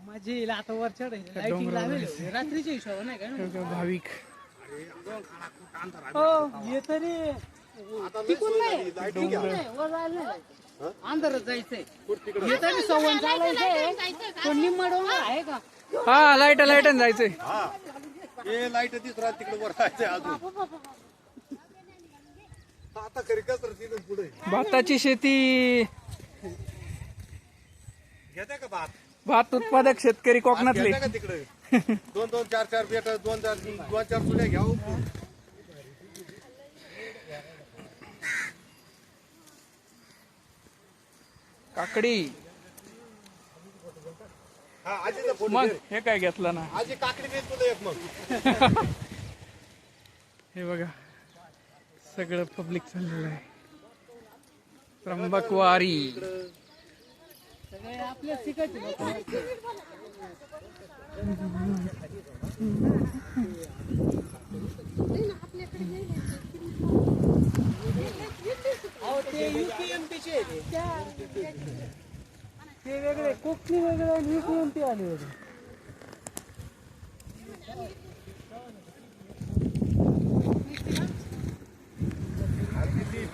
माझी आता वर चढायची लाइटिंग लावेल रात्रीच्या हिशोब नाही काय भाविक हो ये तरी तिकून नाही वर जायला नाही अंधारात जायचंय हे तरी सवय चालायचंय पण निम्मडवून आहे का हा लाईट जायचंय लाईट दिसत तिकडे वर जायचंय अजून आता खरी कसर तिथून पुढे भाताची शेती घेते का भात भात उत्पादक शेतकरी कोकणातले घेते का तिकडे 2-2 4-4 बेट 2-4 सुड्या घ्या काकडी हा आजीचा फोन मग हे काय घेतलं ना आजी काकडी देत तुला एक मग हे बघा सगळं पब्लिक चाललेलं आहे त्र्यंबकवारी सगळे आपल्या शिकायचे ते UPMP चे ते वेगळे कोकणी वेगळे आणि UPMP आले वेगळे